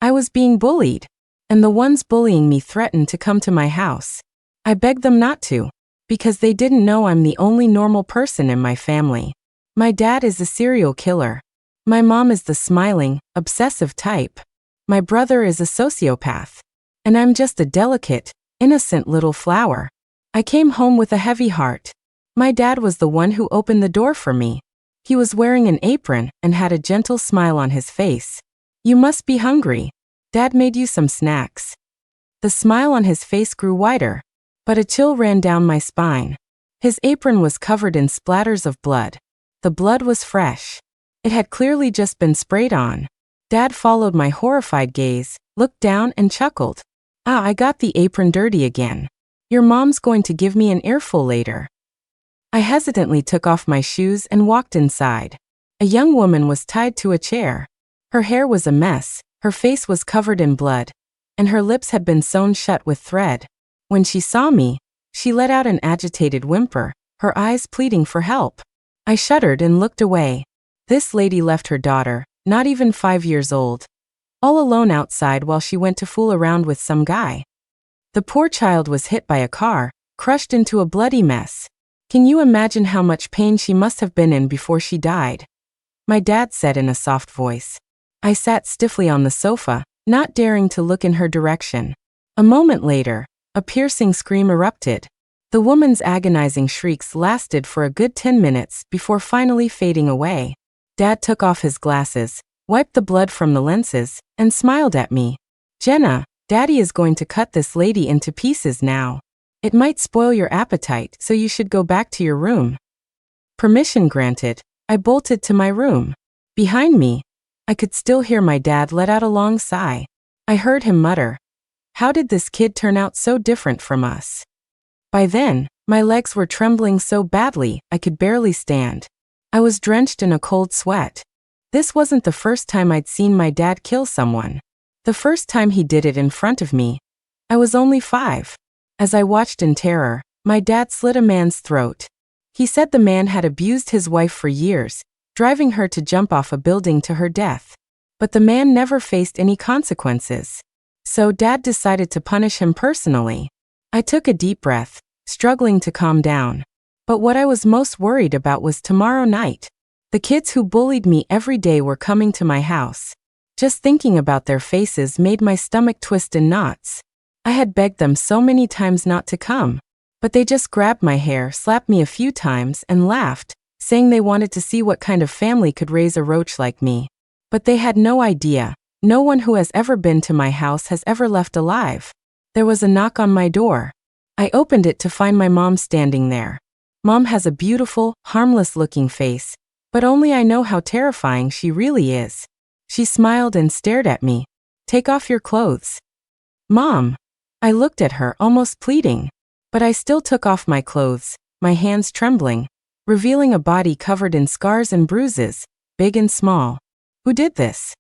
I was being bullied, and the ones bullying me threatened to come to my house. I begged them not to, because they didn't know I'm the only normal person in my family. My dad is a serial killer. My mom is the smiling, obsessive type. My brother is a sociopath. And I'm just a delicate, innocent little flower. I came home with a heavy heart. My dad was the one who opened the door for me. He was wearing an apron and had a gentle smile on his face. You must be hungry. Dad made you some snacks. The smile on his face grew wider, but a chill ran down my spine. His apron was covered in splatters of blood. The blood was fresh. It had clearly just been sprayed on. Dad followed my horrified gaze, looked down and chuckled. Ah, I got the apron dirty again. Your mom's going to give me an earful later. I hesitantly took off my shoes and walked inside. A young woman was tied to a chair. Her hair was a mess, her face was covered in blood, and her lips had been sewn shut with thread. When she saw me, she let out an agitated whimper, her eyes pleading for help. I shuddered and looked away. This lady left her daughter, not even 5 years old, all alone outside while she went to fool around with some guy. The poor child was hit by a car, crushed into a bloody mess. Can you imagine how much pain she must have been in before she died? My dad said in a soft voice. I sat stiffly on the sofa, not daring to look in her direction. A moment later, a piercing scream erupted. The woman's agonizing shrieks lasted for a good 10 minutes before finally fading away. Dad took off his glasses, wiped the blood from the lenses, and smiled at me. Jenna, Daddy is going to cut this lady into pieces now. It might spoil your appetite, so you should go back to your room. Permission granted, I bolted to my room. Behind me, I could still hear my dad let out a long sigh. I heard him mutter, "How did this kid turn out so different from us?" By then, my legs were trembling so badly I could barely stand. I was drenched in a cold sweat. This wasn't the first time I'd seen my dad kill someone. The first time he did it in front of me, I was only 5. As I watched in terror, my dad slit a man's throat. He said the man had abused his wife for years, driving her to jump off a building to her death. But the man never faced any consequences. So Dad decided to punish him personally. I took a deep breath, struggling to calm down. But what I was most worried about was tomorrow night. The kids who bullied me every day were coming to my house. Just thinking about their faces made my stomach twist in knots. I had begged them so many times not to come, but they just grabbed my hair, slapped me a few times, and laughed, saying they wanted to see what kind of family could raise a roach like me. But they had no idea. No one who has ever been to my house has ever left alive. There was a knock on my door. I opened it to find my mom standing there. Mom has a beautiful, harmless-looking face, but only I know how terrifying she really is. She smiled and stared at me. Take off your clothes. Mom. I looked at her, almost pleading. But I still took off my clothes, my hands trembling, revealing a body covered in scars and bruises, big and small. Who did this?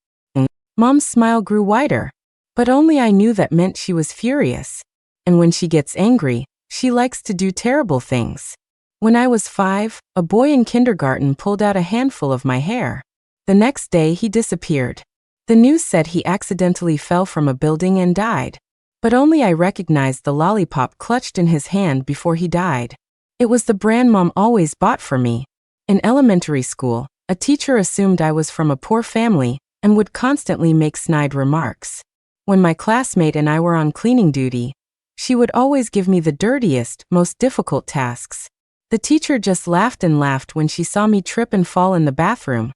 Mom's smile grew wider. But only I knew that meant she was furious. And when she gets angry, she likes to do terrible things. When I was 5, a boy in kindergarten pulled out a handful of my hair. The next day he disappeared. The news said he accidentally fell from a building and died. But only I recognized the lollipop clutched in his hand before he died. It was the brand Mom always bought for me. In elementary school, a teacher assumed I was from a poor family and would constantly make snide remarks. When my classmate and I were on cleaning duty, she would always give me the dirtiest, most difficult tasks. The teacher just laughed and laughed when she saw me trip and fall in the bathroom,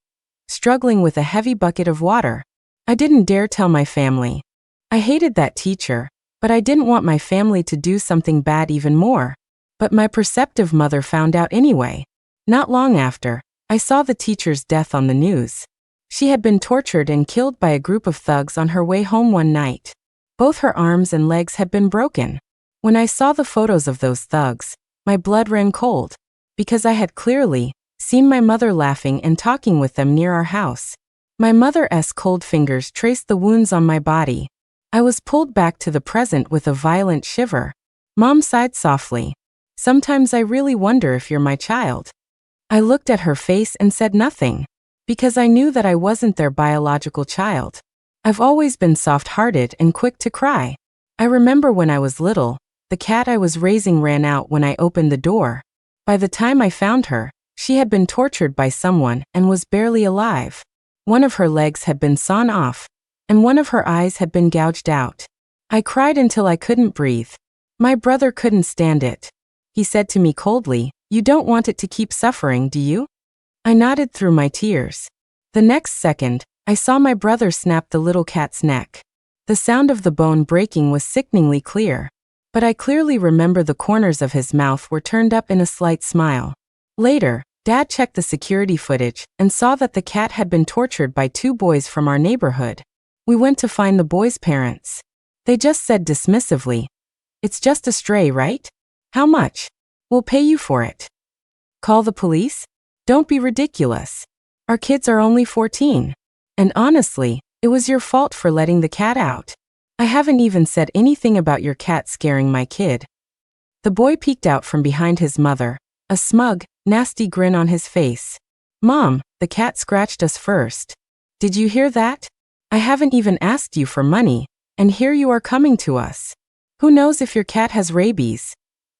struggling with a heavy bucket of water. I didn't dare tell my family. I hated that teacher, but I didn't want my family to do something bad even more. But my perceptive mother found out anyway. Not long after, I saw the teacher's death on the news. She had been tortured and killed by a group of thugs on her way home one night. Both her arms and legs had been broken. When I saw the photos of those thugs, my blood ran cold, because I had clearly seen my mother laughing and talking with them near our house. My mother's cold fingers traced the wounds on my body. I was pulled back to the present with a violent shiver. Mom sighed softly. Sometimes I really wonder if you're my child. I looked at her face and said nothing, because I knew that I wasn't their biological child. I've always been soft-hearted and quick to cry. I remember when I was little, the cat I was raising ran out when I opened the door. By the time I found her, she had been tortured by someone and was barely alive. One of her legs had been sawn off, and one of her eyes had been gouged out. I cried until I couldn't breathe. My brother couldn't stand it. He said to me coldly, "You don't want it to keep suffering, do you?" I nodded through my tears. The next second, I saw my brother snap the little cat's neck. The sound of the bone breaking was sickeningly clear, but I clearly remember the corners of his mouth were turned up in a slight smile. Later, Dad checked the security footage and saw that the cat had been tortured by 2 boys from our neighborhood. We went to find the boys' parents. They just said dismissively, "It's just a stray, right? How much? We'll pay you for it." Call the police? Don't be ridiculous. Our kids are only 14. And honestly, it was your fault for letting the cat out. I haven't even said anything about your cat scaring my kid. The boy peeked out from behind his mother, a smug, nasty grin on his face. "Mom, the cat scratched us first. Did you hear that? I haven't even asked you for money, and here you are coming to us. Who knows if your cat has rabies?"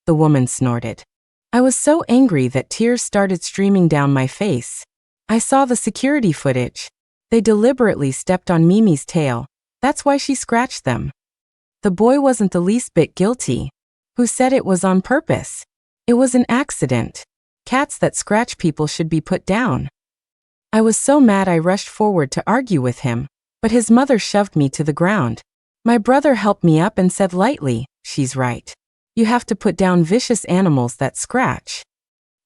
The woman snorted. I was so angry that tears started streaming down my face. I saw the security footage. They deliberately stepped on Mimi's tail. That's why she scratched them. The boy wasn't the least bit guilty. Who said it was on purpose? It was an accident. Cats that scratch people should be put down. I was so mad I rushed forward to argue with him, but his mother shoved me to the ground. My brother helped me up and said lightly, "She's right. You have to put down vicious animals that scratch."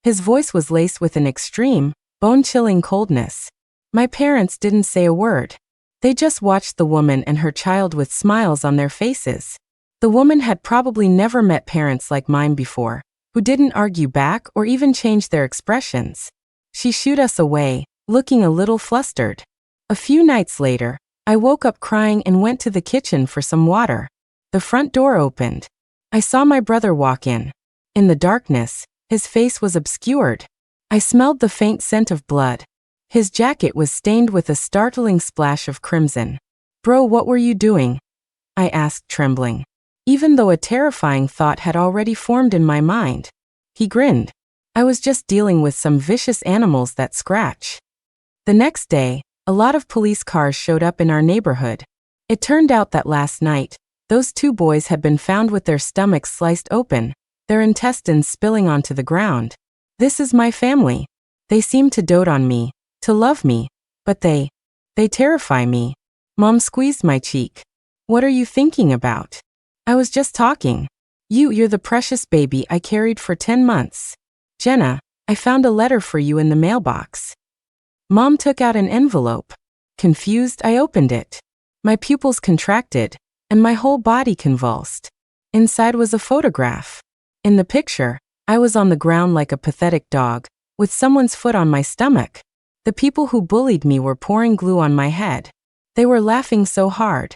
His voice was laced with an extreme, bone-chilling coldness. My parents didn't say a word. They just watched the woman and her child with smiles on their faces. The woman had probably never met parents like mine before, who didn't argue back or even change their expressions. She shooed us away, looking a little flustered. A few nights later, I woke up crying and went to the kitchen for some water. The front door opened. I saw my brother walk in. In the darkness, his face was obscured. I smelled the faint scent of blood. His jacket was stained with a startling splash of crimson. "Bro, what were you doing?" I asked, trembling, even though a terrifying thought had already formed in my mind. He grinned. "I was just dealing with some vicious animals that scratch." The next day, a lot of police cars showed up in our neighborhood. It turned out that last night, those 2 boys had been found with their stomachs sliced open, their intestines spilling onto the ground. This is my family. They seem to dote on me, to love me, but they terrify me. Mom squeezed my cheek. "What are you thinking about?" "I was just talking. You're the precious baby I carried for 10 months. Jenna, I found a letter for you in the mailbox." Mom took out an envelope. Confused, I opened it. My pupils contracted, and my whole body convulsed. Inside was a photograph. In the picture, I was on the ground like a pathetic dog, with someone's foot on my stomach. The people who bullied me were pouring glue on my head. They were laughing so hard.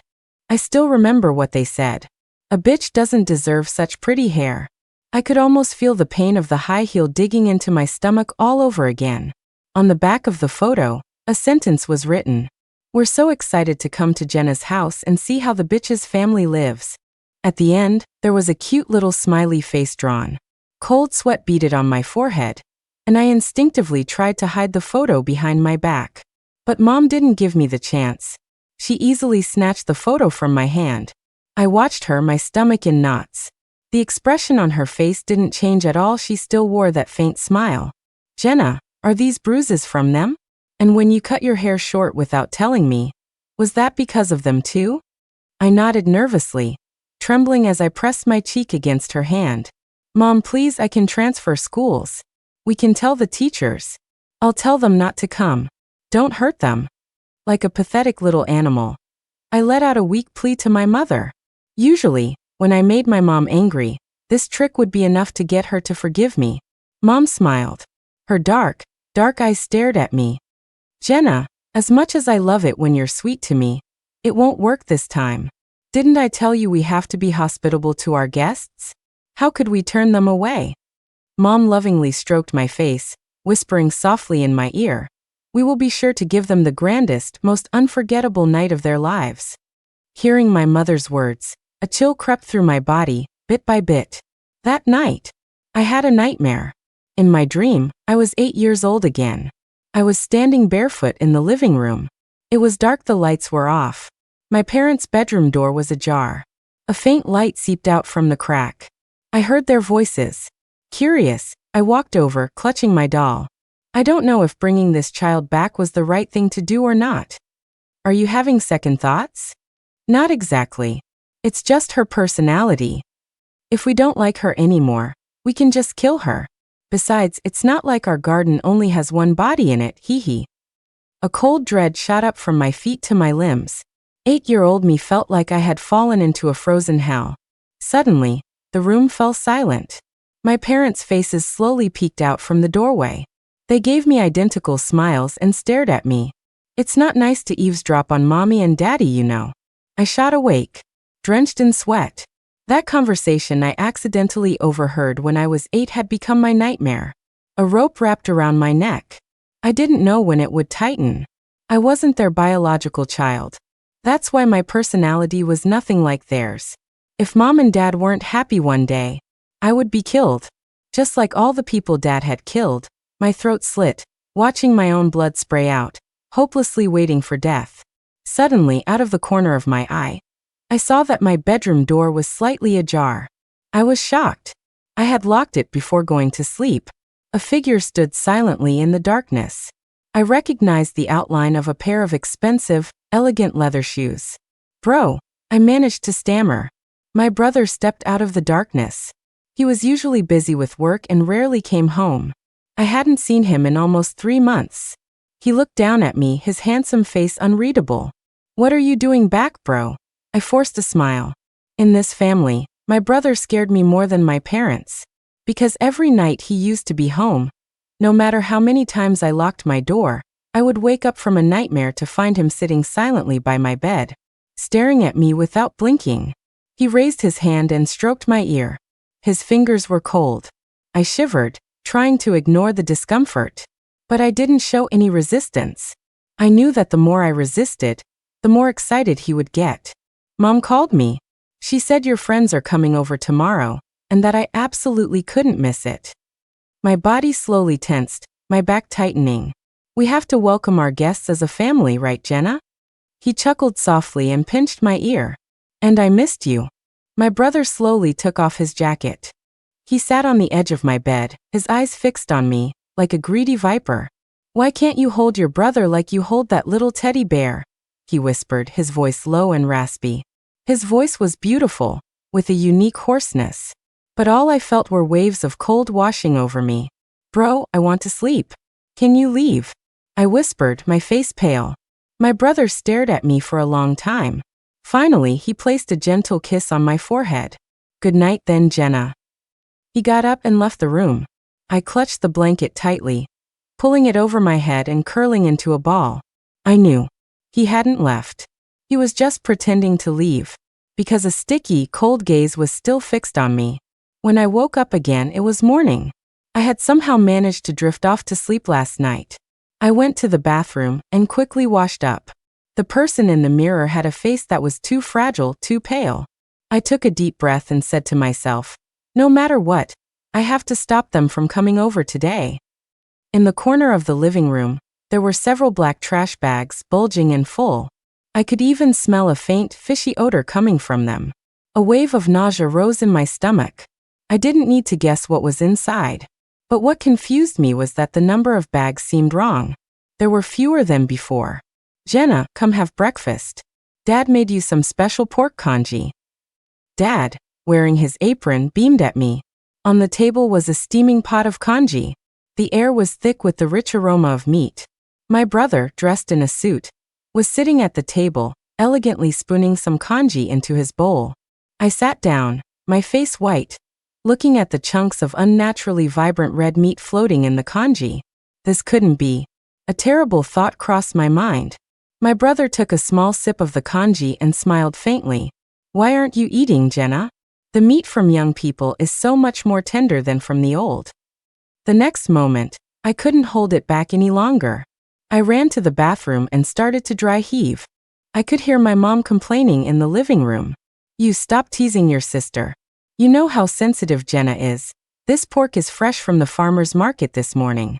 I still remember what they said. "A bitch doesn't deserve such pretty hair." I could almost feel the pain of the high heel digging into my stomach all over again. On the back of the photo, a sentence was written. "We're so excited to come to Jenna's house and see how the bitch's family lives." At the end, there was a cute little smiley face drawn. Cold sweat beaded on my forehead, and I instinctively tried to hide the photo behind my back. But Mom didn't give me the chance. She easily snatched the photo from my hand. I watched her, my stomach in knots. The expression on her face didn't change at all. She still wore that faint smile. "Jenna, are these bruises from them? And when you cut your hair short without telling me, was that because of them too?" I nodded nervously, trembling as I pressed my cheek against her hand. "Mom, please, I can transfer schools. We can tell the teachers. I'll tell them not to come. Don't hurt them." Like a pathetic little animal, I let out a weak plea to my mother. Usually, when I made my mom angry, this trick would be enough to get her to forgive me. Mom smiled. Her dark eyes stared at me. "Jenna, as much as I love it when you're sweet to me, it won't work this time. Didn't I tell you we have to be hospitable to our guests? How could we turn them away?" Mom lovingly stroked my face, whispering softly in my ear, We will be sure to give them the grandest, most unforgettable night of their lives. Hearing my mother's words, a chill crept through my body, bit by bit. That night, I had a nightmare. In my dream, I was 8 years old again. I was standing barefoot in the living room. It was dark, the lights were off. My parents' bedroom door was ajar. A faint light seeped out from the crack. I heard their voices. Curious, I walked over, clutching my doll. I don't know if bringing this child back was the right thing to do or not. Are you having second thoughts? Not exactly. It's just her personality. If we don't like her anymore, we can just kill her. Besides, it's not like our garden only has one body in it, hee. A cold dread shot up from my feet to my limbs. 8-year-old me felt like I had fallen into a frozen hell. Suddenly, the room fell silent. My parents' faces slowly peeked out from the doorway. They gave me identical smiles and stared at me. It's not nice to eavesdrop on mommy and daddy, you know. I shot awake, drenched in sweat. That conversation I accidentally overheard when I was 8 had become my nightmare. A rope wrapped around my neck. I didn't know when it would tighten. I wasn't their biological child. That's why my personality was nothing like theirs. If mom and dad weren't happy one day, I would be killed. Just like all the people dad had killed, my throat slit, watching my own blood spray out, hopelessly waiting for death. Suddenly, out of the corner of my eye, I saw that my bedroom door was slightly ajar. I was shocked. I had locked it before going to sleep. A figure stood silently in the darkness. I recognized the outline of a pair of expensive, elegant leather shoes. Bro, I managed to stammer. My brother stepped out of the darkness. He was usually busy with work and rarely came home. I hadn't seen him in almost 3 months. He looked down at me, his handsome face unreadable. What are you doing back, bro? I forced a smile. In this family, my brother scared me more than my parents. Because every night he used to be home. No matter how many times I locked my door, I would wake up from a nightmare to find him sitting silently by my bed, staring at me without blinking. He raised his hand and stroked my ear. His fingers were cold. I shivered, trying to ignore the discomfort. But I didn't show any resistance. I knew that the more I resisted, the more excited he would get. Mom called me. She said your friends are coming over tomorrow, and that I absolutely couldn't miss it. My body slowly tensed, my back tightening. We have to welcome our guests as a family, right, Jenna? He chuckled softly and pinched my ear. And I missed you. My brother slowly took off his jacket. He sat on the edge of my bed, his eyes fixed on me, like a greedy viper. Why can't you hold your brother like you hold that little teddy bear? He whispered, his voice low and raspy. His voice was beautiful, with a unique hoarseness. But all I felt were waves of cold washing over me. Bro, I want to sleep. Can you leave? I whispered, my face pale. My brother stared at me for a long time. Finally, he placed a gentle kiss on my forehead. Good night then, Jenna. He got up and left the room. I clutched the blanket tightly, pulling it over my head and curling into a ball. I knew. He hadn't left. He was just pretending to leave, because a sticky, cold gaze was still fixed on me. When I woke up again, it was morning. I had somehow managed to drift off to sleep last night. I went to the bathroom and quickly washed up. The person in the mirror had a face that was too fragile, too pale. I took a deep breath and said to myself, no matter what, I have to stop them from coming over today. In the corner of the living room, there were several black trash bags, bulging and full. I could even smell a faint, fishy odor coming from them. A wave of nausea rose in my stomach. I didn't need to guess what was inside. But what confused me was that the number of bags seemed wrong. There were fewer than before. Jenna, come have breakfast. Dad made you some special pork congee. Dad, wearing his apron, beamed at me. On the table was a steaming pot of congee. The air was thick with the rich aroma of meat. My brother, dressed in a suit, was sitting at the table, elegantly spooning some congee into his bowl. I sat down, my face white, looking at the chunks of unnaturally vibrant red meat floating in the congee. This couldn't be. A terrible thought crossed my mind. My brother took a small sip of the congee and smiled faintly. Why aren't you eating, Jenna? The meat from young people is so much more tender than from the old. The next moment, I couldn't hold it back any longer. I ran to the bathroom and started to dry heave. I could hear my mom complaining in the living room. You stop teasing your sister. You know how sensitive Jenna is. This pork is fresh from the farmer's market this morning.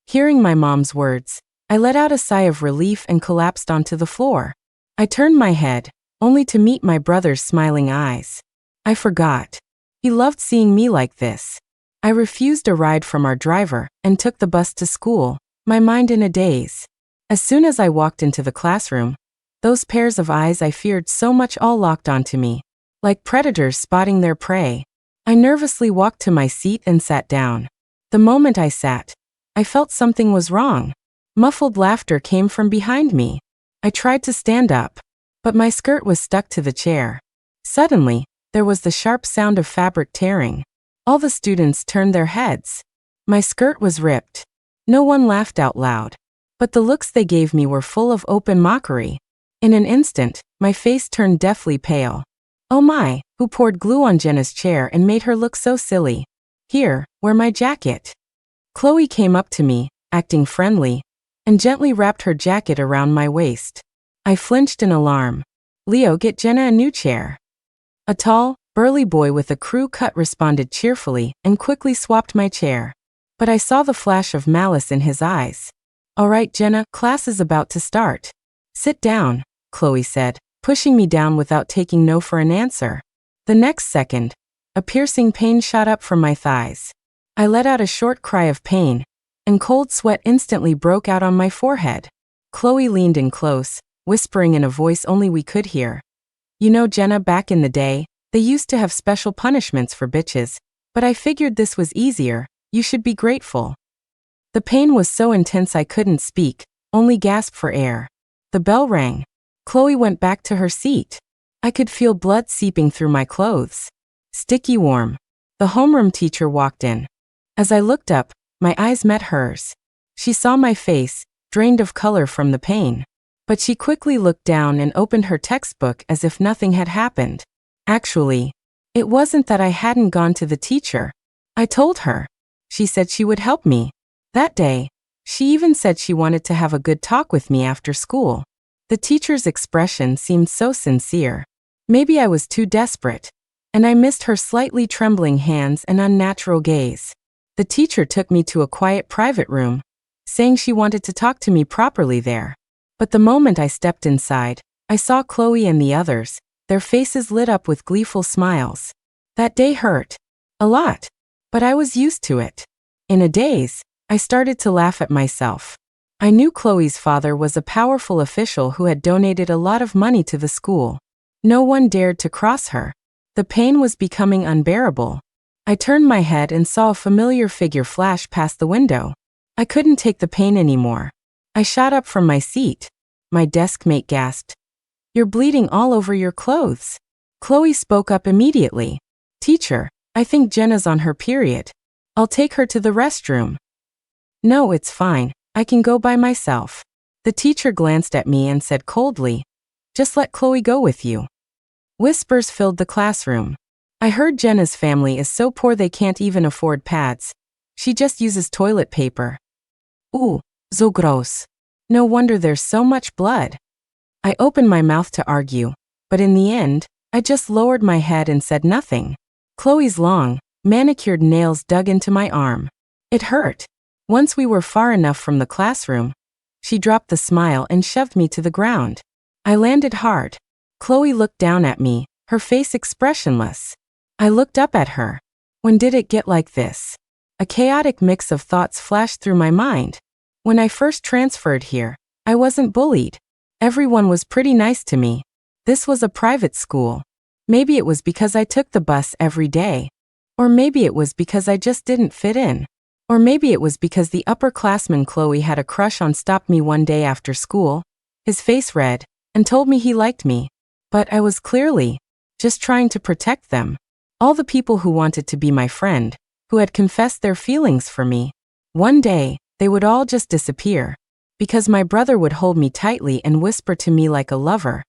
Hearing my mom's words, I let out a sigh of relief and collapsed onto the floor. I turned my head, only to meet my brother's smiling eyes. I forgot. He loved seeing me like this. I refused a ride from our driver and took the bus to school, my mind in a daze. As soon as I walked into the classroom, those pairs of eyes I feared so much all locked onto me, like predators spotting their prey. I nervously walked to my seat and sat down. The moment I sat, I felt something was wrong. Muffled laughter came from behind me. I tried to stand up, but my skirt was stuck to the chair. Suddenly, there was the sharp sound of fabric tearing. All the students turned their heads. My skirt was ripped. No one laughed out loud, but the looks they gave me were full of open mockery. In an instant, my face turned deathly pale. Oh my, who poured glue on Jenna's chair and made her look so silly? Here, wear my jacket. Chloe came up to me, acting friendly, and gently wrapped her jacket around my waist. I flinched in alarm. Leo, get Jenna a new chair. A tall, burly boy with a crew cut responded cheerfully and quickly swapped my chair. But I saw the flash of malice in his eyes. All right, Jenna, class is about to start. Sit down, Chloe said, pushing me down without taking no for an answer. The next second, a piercing pain shot up from my thighs. I let out a short cry of pain, and cold sweat instantly broke out on my forehead. Chloe leaned in close, whispering in a voice only we could hear. You know, Jenna, back in the day, they used to have special punishments for bitches, but I figured this was easier. You should be grateful. The pain was so intense I couldn't speak, only gasp for air. The bell rang. Chloe went back to her seat. I could feel blood seeping through my clothes. Sticky warm. The homeroom teacher walked in. As I looked up, my eyes met hers. She saw my face, drained of color from the pain. But she quickly looked down and opened her textbook as if nothing had happened. Actually, it wasn't that I hadn't gone to the teacher. I told her. She said she would help me. That day, she even said she wanted to have a good talk with me after school. The teacher's expression seemed so sincere. Maybe I was too desperate, and I missed her slightly trembling hands and unnatural gaze. The teacher took me to a quiet private room, saying she wanted to talk to me properly there. But the moment I stepped inside, I saw Chloe and the others, their faces lit up with gleeful smiles. That day hurt. A lot. But I was used to it. In a daze, I started to laugh at myself. I knew Chloe's father was a powerful official who had donated a lot of money to the school. No one dared to cross her. The pain was becoming unbearable. I turned my head and saw a familiar figure flash past the window. I couldn't take the pain anymore. I shot up from my seat. My desk mate gasped. You're bleeding all over your clothes. Chloe spoke up immediately. Teacher, I think Jenna's on her period. I'll take her to the restroom. No, it's fine. I can go by myself. The teacher glanced at me and said coldly, just let Chloe go with you. Whispers filled the classroom. I heard Jenna's family is so poor they can't even afford pads. She just uses toilet paper. Ooh, so gross. No wonder there's so much blood. I opened my mouth to argue, but in the end, I just lowered my head and said nothing. Chloe's long, manicured nails dug into my arm. It hurt. Once we were far enough from the classroom, she dropped the smile and shoved me to the ground. I landed hard. Chloe looked down at me, her face expressionless. I looked up at her. When did it get like this? A chaotic mix of thoughts flashed through my mind. When I first transferred here, I wasn't bullied. Everyone was pretty nice to me. This was a private school. Maybe it was because I took the bus every day. Or maybe it was because I just didn't fit in. Or maybe it was because the upperclassman Chloe had a crush on stopped me one day after school, his face red, and told me he liked me. But I was clearly just trying to protect them. All the people who wanted to be my friend, who had confessed their feelings for me. One day, they would all just disappear. Because my brother would hold me tightly and whisper to me like a lover.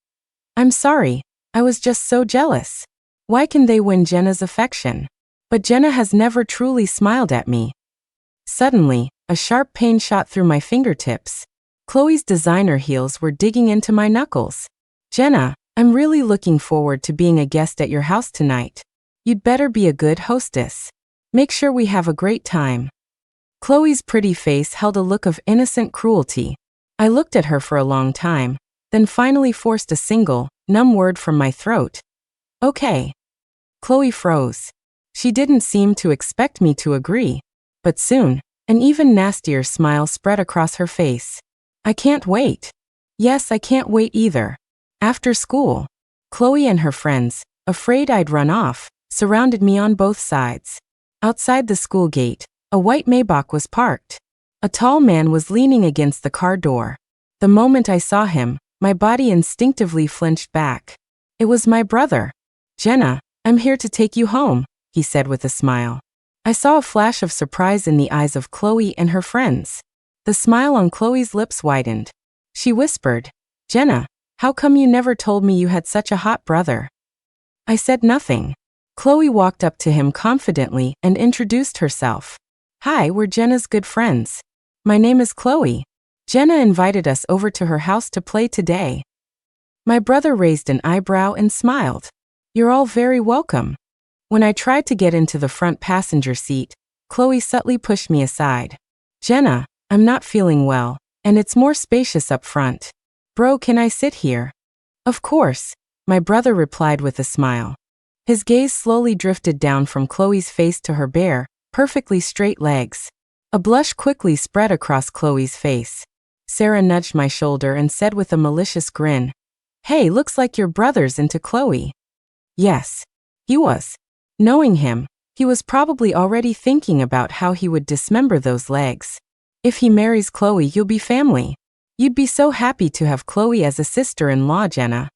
I'm sorry, I was just so jealous. Why can they win Jenna's affection? But Jenna has never truly smiled at me. Suddenly, a sharp pain shot through my fingertips. Chloe's designer heels were digging into my knuckles. Jenna, I'm really looking forward to being a guest at your house tonight. You'd better be a good hostess. Make sure we have a great time. Chloe's pretty face held a look of innocent cruelty. I looked at her for a long time, then finally forced a single, numb word from my throat. Okay. Chloe froze. She didn't seem to expect me to agree. But soon, an even nastier smile spread across her face. I can't wait. Yes, I can't wait either. After school, Chloe and her friends, afraid I'd run off, surrounded me on both sides. Outside the school gate, a white Maybach was parked. A tall man was leaning against the car door. The moment I saw him, my body instinctively flinched back. It was my brother. Jenna, I'm here to take you home, he said with a smile. I saw a flash of surprise in the eyes of Chloe and her friends. The smile on Chloe's lips widened. She whispered, Jenna, how come you never told me you had such a hot brother? I said nothing. Chloe walked up to him confidently and introduced herself. Hi, we're Jenna's good friends. My name is Chloe. Jenna invited us over to her house to play today. My brother raised an eyebrow and smiled. You're all very welcome. When I tried to get into the front passenger seat, Chloe subtly pushed me aside. Jenna, I'm not feeling well, and it's more spacious up front. Bro, can I sit here? Of course, my brother replied with a smile. His gaze slowly drifted down from Chloe's face to her bare, perfectly straight legs. A blush quickly spread across Chloe's face. Sarah nudged my shoulder and said with a malicious grin, Hey, looks like your brother's into Chloe. Yes, he was. Knowing him, he was probably already thinking about how he would dismember those legs. If he marries Chloe, you'll be family. You'd be so happy to have Chloe as a sister-in-law, Jenna.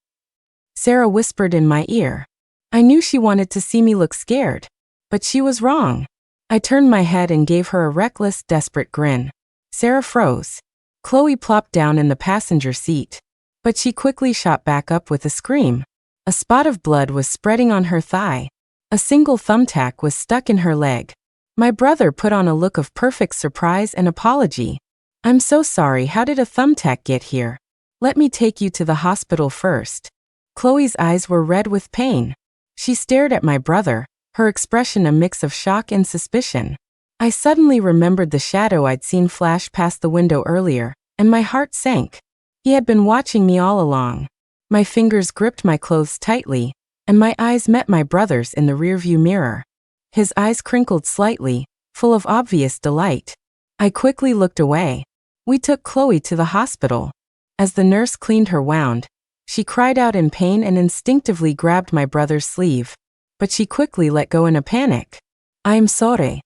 Sarah whispered in my ear. I knew she wanted to see me look scared, but she was wrong. I turned my head and gave her a reckless, desperate grin. Sarah froze. Chloe plopped down in the passenger seat, but she quickly shot back up with a scream. A spot of blood was spreading on her thigh. A single thumbtack was stuck in her leg. My brother put on a look of perfect surprise and apology. I'm so sorry, how did a thumbtack get here? Let me take you to the hospital first. Chloe's eyes were red with pain. She stared at my brother, her expression a mix of shock and suspicion. I suddenly remembered the shadow I'd seen flash past the window earlier, and my heart sank. He had been watching me all along. My fingers gripped my clothes tightly, and my eyes met my brother's in the rearview mirror. His eyes crinkled slightly, full of obvious delight. I quickly looked away. We took Chloe to the hospital. As the nurse cleaned her wound, she cried out in pain and instinctively grabbed my brother's sleeve. But she quickly let go in a panic. I'm sorry.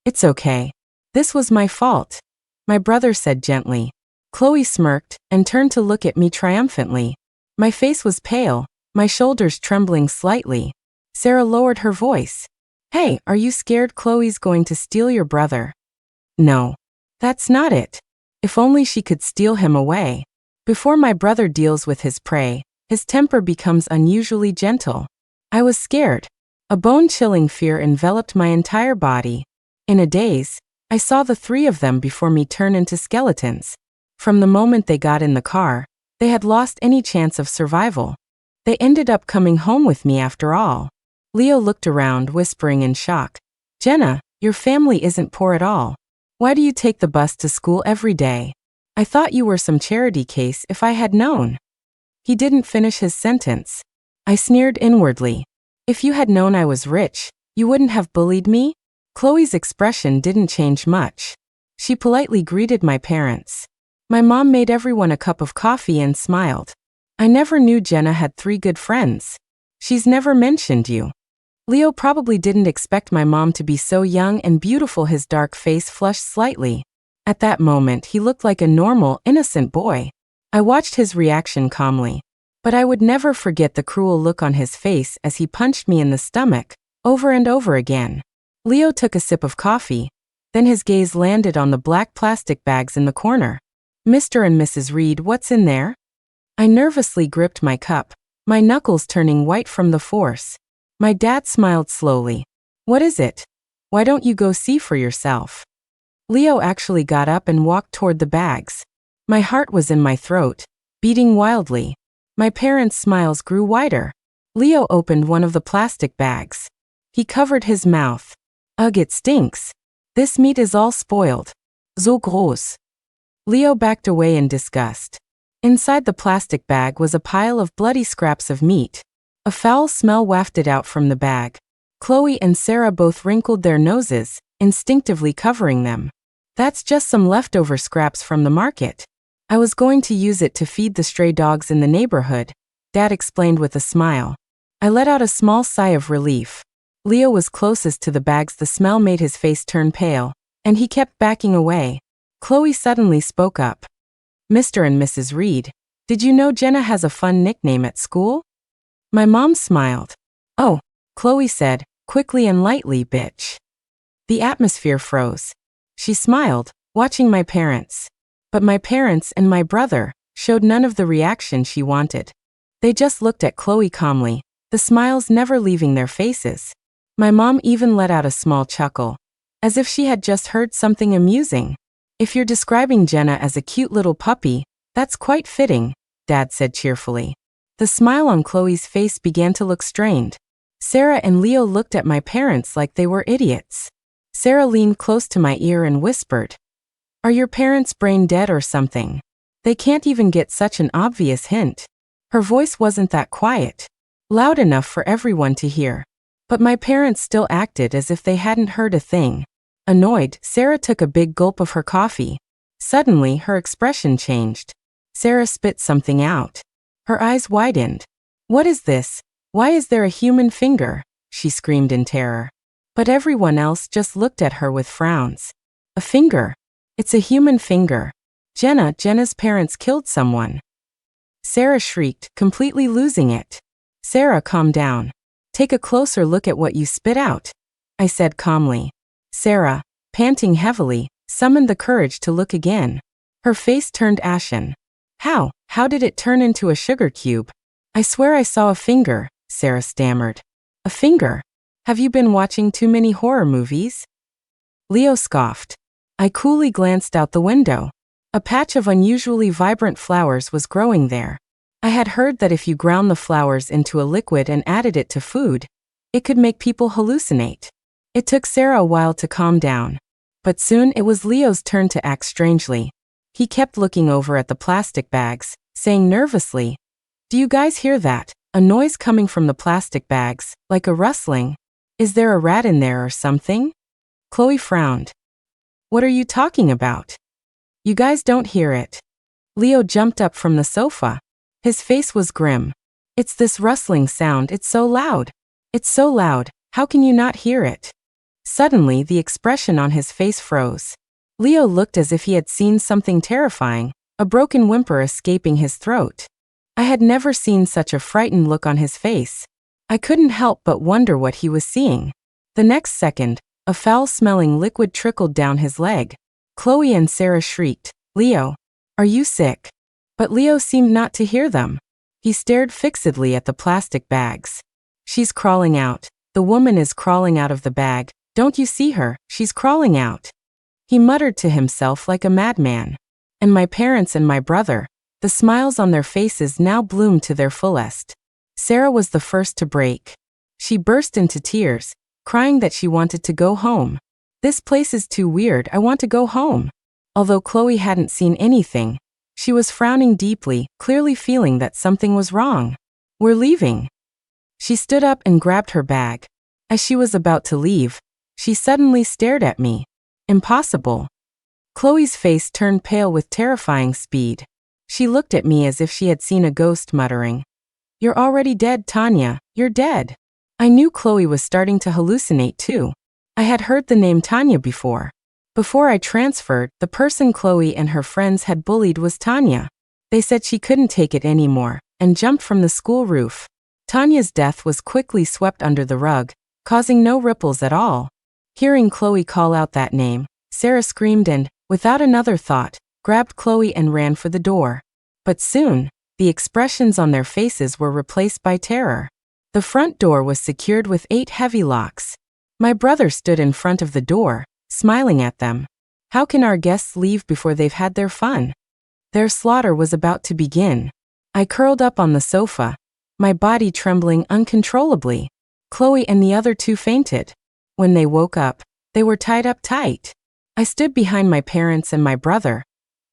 It's okay. This was my fault, my brother said gently. Chloe smirked and turned to look at me triumphantly. My face was pale, my shoulders trembling slightly. Sarah lowered her voice. Hey, are you scared Chloe's going to steal your brother? No. That's not it. If only she could steal him away. Before my brother deals with his prey, his temper becomes unusually gentle. I was scared. A bone-chilling fear enveloped my entire body. In a daze, I saw the three of them before me turn into skeletons. From the moment they got in the car, they had lost any chance of survival. They ended up coming home with me after all. Leo looked around, whispering in shock. Jenna, your family isn't poor at all. Why do you take the bus to school every day? I thought you were some charity case if I had known. He didn't finish his sentence. I sneered inwardly. If you had known I was rich, you wouldn't have bullied me? Chloe's expression didn't change much. She politely greeted my parents. My mom made everyone a cup of coffee and smiled. I never knew Jenna had 3 good friends. She's never mentioned you. Leo probably didn't expect my mom to be so young and beautiful. His dark face flushed slightly. At that moment, he looked like a normal, innocent boy. I watched his reaction calmly. But I would never forget the cruel look on his face as he punched me in the stomach, over and over again. Leo took a sip of coffee. Then his gaze landed on the black plastic bags in the corner. Mr. and Mrs. Reed, what's in there? I nervously gripped my cup, my knuckles turning white from the force. My dad smiled slowly. What is it? Why don't you go see for yourself? Leo actually got up and walked toward the bags. My heart was in my throat, beating wildly. My parents' smiles grew wider. Leo opened one of the plastic bags. He covered his mouth. Ugh, it stinks. This meat is all spoiled. So gross. Leo backed away in disgust. Inside the plastic bag was a pile of bloody scraps of meat. A foul smell wafted out from the bag. Chloe and Sarah both wrinkled their noses, instinctively covering them. That's just some leftover scraps from the market. I was going to use it to feed the stray dogs in the neighborhood, Dad explained with a smile. I let out a small sigh of relief. Leo was closest to the bags. The smell made his face turn pale, and he kept backing away. Chloe suddenly spoke up. Mr. and Mrs. Reed, did you know Jenna has a fun nickname at school? My mom smiled. Oh, Chloe said, quickly and lightly, bitch. The atmosphere froze. She smiled, watching my parents. But my parents and my brother showed none of the reaction she wanted. They just looked at Chloe calmly, the smiles never leaving their faces. My mom even let out a small chuckle, as if she had just heard something amusing. If you're describing Jenna as a cute little puppy, that's quite fitting, Dad said cheerfully. The smile on Chloe's face began to look strained. Sarah and Leo looked at my parents like they were idiots. Sarah leaned close to my ear and whispered, "Are your parents brain dead or something? They can't even get such an obvious hint." Her voice wasn't that quiet, loud enough for everyone to hear. But my parents still acted as if they hadn't heard a thing. Annoyed, Sarah took a big gulp of her coffee. Suddenly, her expression changed. Sarah spit something out. Her eyes widened. "What is this? Why is there a human finger?" she screamed in terror. But everyone else just looked at her with frowns. "A finger? It's a human finger. Jenna's parents killed someone." Sarah shrieked, completely losing it. "Sarah, calm down. Take a closer look at what you spit out," I said calmly. Sarah, panting heavily, summoned the courage to look again. Her face turned ashen. How did it turn into a sugar cube?" "I swear I saw a finger," Sarah stammered. "A finger? Have you been watching too many horror movies?" Leo scoffed. I coolly glanced out the window. A patch of unusually vibrant flowers was growing there. I had heard that if you ground the flowers into a liquid and added it to food, it could make people hallucinate. It took Sarah a while to calm down. But soon it was Leo's turn to act strangely. He kept looking over at the plastic bags, saying nervously, "Do you guys hear that? A noise coming from the plastic bags, like a rustling. Is there a rat in there or something?" Chloe frowned. "What are you talking about? You guys don't hear it." Leo jumped up from the sofa. His face was grim. "It's this rustling sound, it's so loud. It's so loud, how can you not hear it?" Suddenly, the expression on his face froze. Leo looked as if he had seen something terrifying, a broken whimper escaping his throat. I had never seen such a frightened look on his face. I couldn't help but wonder what he was seeing. The next second, a foul-smelling liquid trickled down his leg. Chloe and Sarah shrieked, "Leo, are you sick?" But Leo seemed not to hear them. He stared fixedly at the plastic bags. "She's crawling out. The woman is crawling out of the bag. Don't you see her? She's crawling out." He muttered to himself like a madman. And my parents and my brother, the smiles on their faces now bloomed to their fullest. Sarah was the first to break. She burst into tears, crying that she wanted to go home. "This place is too weird, I want to go home." Although Chloe hadn't seen anything, she was frowning deeply, clearly feeling that something was wrong. "We're leaving." She stood up and grabbed her bag. As she was about to leave, she suddenly stared at me. Impossible. Chloe's face turned pale with terrifying speed. She looked at me as if she had seen a ghost, muttering, "You're already dead, Tanya, you're dead." I knew Chloe was starting to hallucinate too. I had heard the name Tanya before. Before I transferred, the person Chloe and her friends had bullied was Tanya. They said she couldn't take it anymore, and jumped from the school roof. Tanya's death was quickly swept under the rug, causing no ripples at all. Hearing Chloe call out that name, Sarah screamed and, without another thought, grabbed Chloe and ran for the door. But soon, the expressions on their faces were replaced by terror. The front door was secured with 8 heavy locks. My brother stood in front of the door, smiling at them. "How can our guests leave before they've had their fun?" Their slaughter was about to begin. I curled up on the sofa, my body trembling uncontrollably. Chloe and the other two fainted. When they woke up, they were tied up tight. I stood behind my parents and my brother,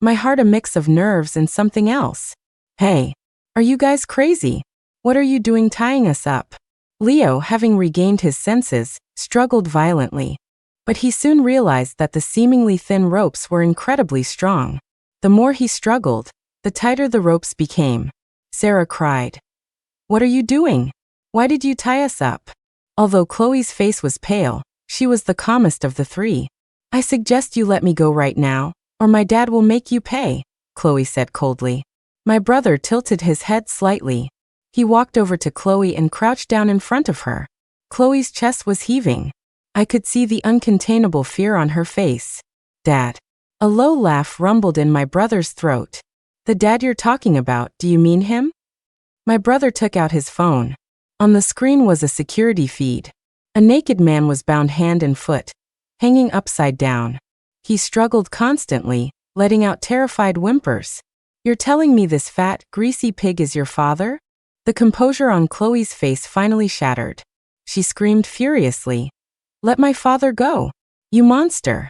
my heart a mix of nerves and something else. Hey, are you guys crazy? What are you doing tying us up? Leo, having regained his senses, struggled violently. But he soon realized that the seemingly thin ropes were incredibly strong. The more he struggled, the tighter the ropes became. Sarah cried. What are you doing? Why did you tie us up? Although Chloe's face was pale, she was the calmest of the three. I suggest you let me go right now, or my dad will make you pay, Chloe said coldly. My brother tilted his head slightly. He walked over to Chloe and crouched down in front of her. Chloe's chest was heaving. I could see the uncontainable fear on her face. Dad. A low laugh rumbled in my brother's throat. The dad you're talking about, do you mean him? My brother took out his phone. On the screen was a security feed. A naked man was bound hand and foot, hanging upside down. He struggled constantly, letting out terrified whimpers. You're telling me this fat, greasy pig is your father? The composure on Chloe's face finally shattered. She screamed furiously. Let my father go, you monster.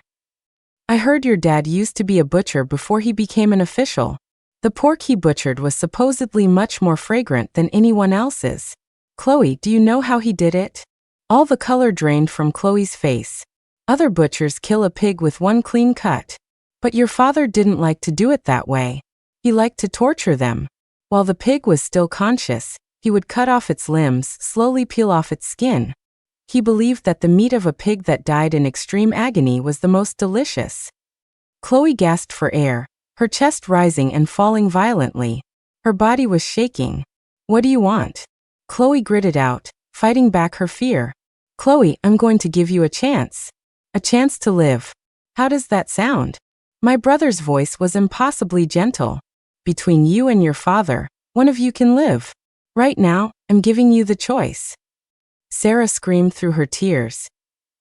I heard your dad used to be a butcher before he became an official. The pork he butchered was supposedly much more fragrant than anyone else's. Chloe, do you know how he did it? All the color drained from Chloe's face. Other butchers kill a pig with one clean cut. But your father didn't like to do it that way. He liked to torture them. While the pig was still conscious, he would cut off its limbs, slowly peel off its skin. He believed that the meat of a pig that died in extreme agony was the most delicious. Chloe gasped for air, her chest rising and falling violently. Her body was shaking. What do you want? Chloe gritted out, fighting back her fear. Chloe, I'm going to give you a chance. A chance to live. How does that sound? My brother's voice was impossibly gentle. Between you and your father, one of you can live. Right now, I'm giving you the choice. Sarah screamed through her tears.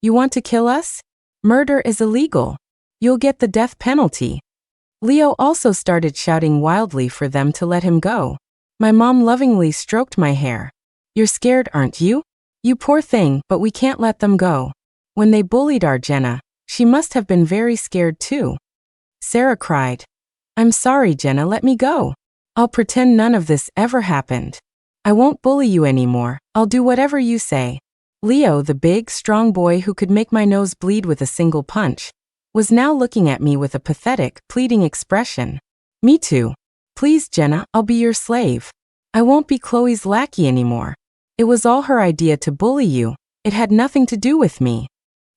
You want to kill us? Murder is illegal. You'll get the death penalty. Leo also started shouting wildly for them to let him go. My mom lovingly stroked my hair. You're scared, aren't you? You poor thing, but we can't let them go. When they bullied our Jenna, she must have been very scared too. Sarah cried. I'm sorry, Jenna, let me go. I'll pretend none of this ever happened. I won't bully you anymore. I'll do whatever you say. Leo, the big, strong boy who could make my nose bleed with a single punch, was now looking at me with a pathetic, pleading expression. Me too. Please, Jenna, I'll be your slave. I won't be Chloe's lackey anymore. It was all her idea to bully you. It had nothing to do with me.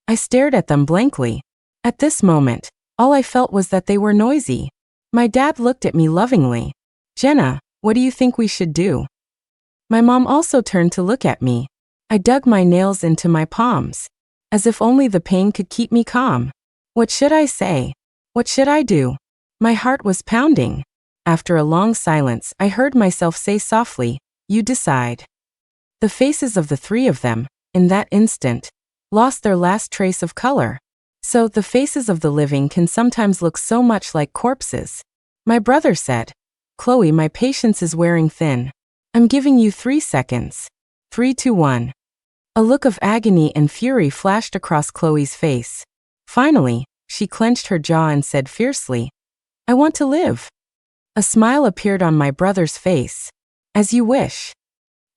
I stared at them blankly. At this moment, all I felt was that they were noisy. My dad looked at me lovingly. Jenna, what do you think we should do? My mom also turned to look at me. I dug my nails into my palms, as if only the pain could keep me calm. What should I say? What should I do? My heart was pounding. After a long silence, I heard myself say softly, you decide. The faces of the three of them, in that instant, lost their last trace of color. So the faces of the living can sometimes look so much like corpses. My brother said, Chloe, my patience is wearing thin. I'm giving you 3 seconds. 3, 2, 1. A look of agony and fury flashed across Chloe's face. Finally, she clenched her jaw and said fiercely, I want to live. A smile appeared on my brother's face. As you wish.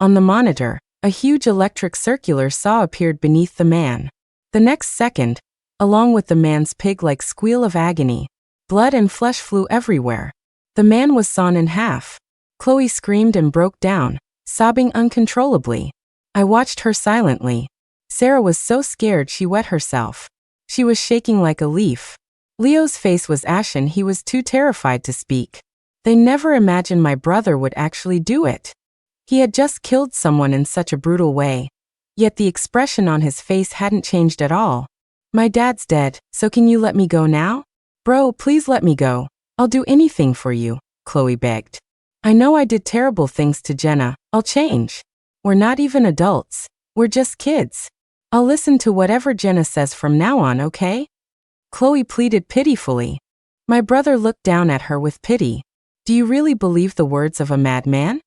On the monitor, a huge electric circular saw appeared beneath the man. The next second, along with the man's pig-like squeal of agony, blood and flesh flew everywhere. The man was sawn in half. Chloe screamed and broke down, sobbing uncontrollably. I watched her silently. Sarah was so scared she wet herself. She was shaking like a leaf. Leo's face was ashen. He was too terrified to speak. They never imagined my brother would actually do it. He had just killed someone in such a brutal way. Yet the expression on his face hadn't changed at all. My dad's dead, so can you let me go now? Bro, please let me go. I'll do anything for you, Chloe begged. I know I did terrible things to Jenna. I'll change. We're not even adults. We're just kids. I'll listen to whatever Jenna says from now on, okay? Chloe pleaded pitifully. My brother looked down at her with pity. Do you really believe the words of a madman?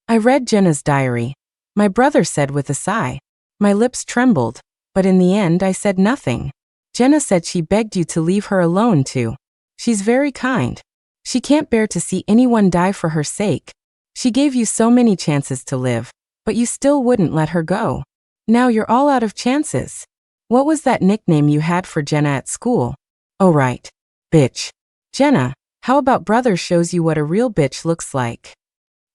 I read Jenna's diary. My brother said with a sigh. My lips trembled, but in the end I said nothing. Jenna said she begged you to leave her alone too. She's very kind. She can't bear to see anyone die for her sake. She gave you so many chances to live, but you still wouldn't let her go. Now you're all out of chances. What was that nickname you had for Jenna at school? Oh right. Bitch. Jenna, how about brother shows you what a real bitch looks like?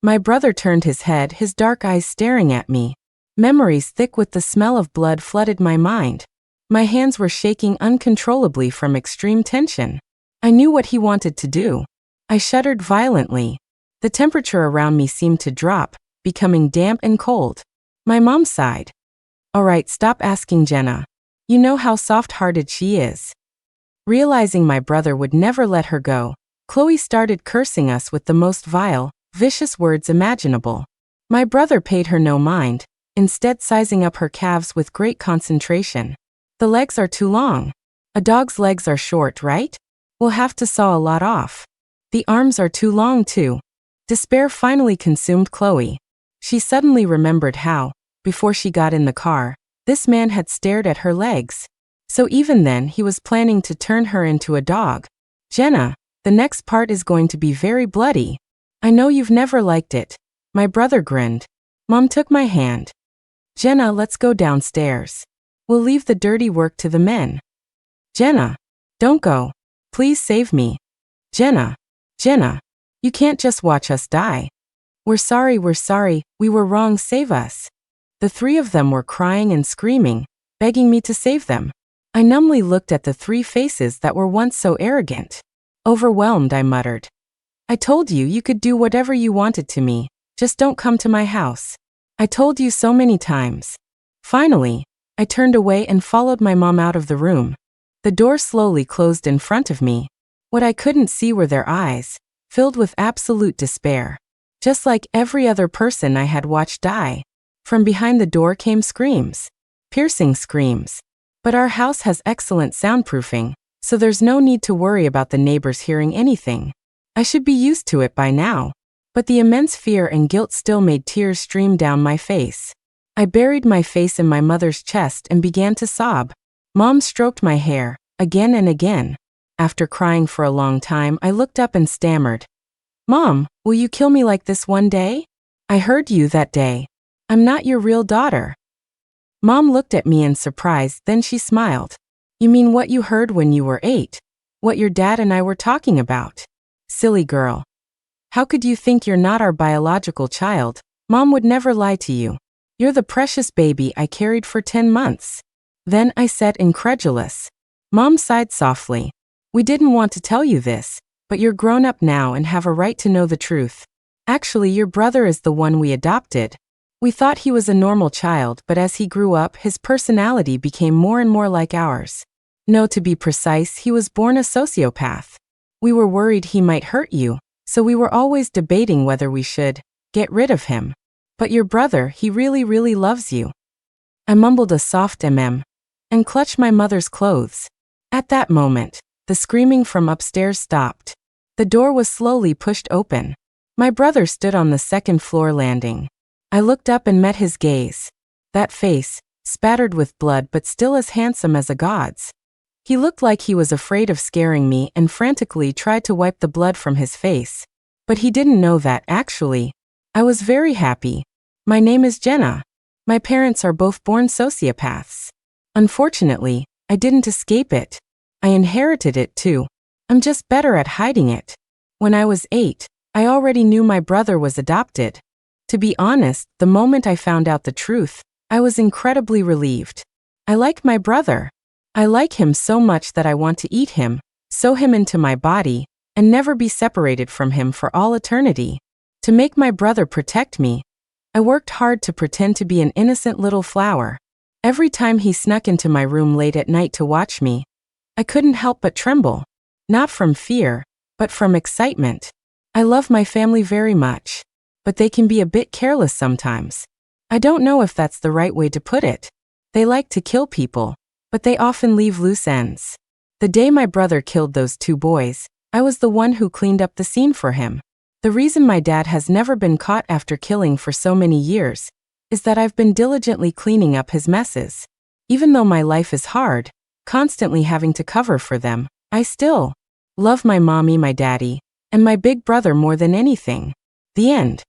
My brother turned his head, his dark eyes staring at me. Memories thick with the smell of blood flooded my mind. My hands were shaking uncontrollably from extreme tension. I knew what he wanted to do. I shuddered violently. The temperature around me seemed to drop, becoming damp and cold. My mom sighed. All right, stop asking Jenna. You know how soft-hearted she is. Realizing my brother would never let her go, Chloe started cursing us with the most vile, vicious words imaginable. My brother paid her no mind, instead sizing up her calves with great concentration. The legs are too long. A dog's legs are short, right? We'll have to saw a lot off. The arms are too long too. Despair finally consumed Chloe. She suddenly remembered how, before she got in the car, this man had stared at her legs. So even then he was planning to turn her into a dog. Jenna, the next part is going to be very bloody. I know you've never liked it. My brother grinned. Mom took my hand. Jenna, let's go downstairs. We'll leave the dirty work to the men. Jenna, don't go. Please save me. Jenna, you can't just watch us die. We're sorry, we were wrong, save us. The three of them were crying and screaming, begging me to save them. I numbly looked at the three faces that were once so arrogant. Overwhelmed, I muttered. I told you you could do whatever you wanted to me, just don't come to my house. I told you so many times. Finally, I turned away and followed my mom out of the room. The door slowly closed in front of me. What I couldn't see were their eyes, filled with absolute despair. Just like every other person I had watched die. From behind the door came screams. Piercing screams. But our house has excellent soundproofing, so there's no need to worry about the neighbors hearing anything. I should be used to it by now. But the immense fear and guilt still made tears stream down my face. I buried my face in my mother's chest and began to sob. Mom stroked my hair, again and again. After crying for a long time, I looked up and stammered. Mom, will you kill me like this one day? I heard you that day. I'm not your real daughter. Mom looked at me in surprise, then she smiled. You mean what you heard when you were 8? What your dad and I were talking about? Silly girl. How could you think you're not our biological child? Mom would never lie to you. You're the precious baby I carried for 10 months. Then I said, incredulous. Mom sighed softly. We didn't want to tell you this, but you're grown up now and have a right to know the truth. Actually, your brother is the one we adopted. We thought he was a normal child, but as he grew up, his personality became more and more like ours. No, to be precise, he was born a sociopath. We were worried he might hurt you, so we were always debating whether we should get rid of him. But your brother, he really loves you. I mumbled a soft and clutched my mother's clothes. At that moment, the screaming from upstairs stopped. The door was slowly pushed open. My brother stood on the second-floor landing. I looked up and met his gaze. That face, spattered with blood but still as handsome as a god's. He looked like he was afraid of scaring me and frantically tried to wipe the blood from his face. But he didn't know that, actually. I was very happy. My name is Jenna. My parents are both born sociopaths. Unfortunately, I didn't escape it. I inherited it too. I'm just better at hiding it. When I was 8, I already knew my brother was adopted. To be honest, the moment I found out the truth, I was incredibly relieved. I like my brother. I like him so much that I want to eat him, sew him into my body, and never be separated from him for all eternity. To make my brother protect me, I worked hard to pretend to be an innocent little flower. Every time he snuck into my room late at night to watch me, I couldn't help but tremble. Not from fear, but from excitement. I love my family very much, but they can be a bit careless sometimes. I don't know if that's the right way to put it. They like to kill people, but they often leave loose ends. The day my brother killed those 2 boys, I was the one who cleaned up the scene for him. The reason my dad has never been caught after killing for so many years is that I've been diligently cleaning up his messes. Even though my life is hard, constantly having to cover for them, I still love my mommy, my daddy, and my big brother more than anything. The end.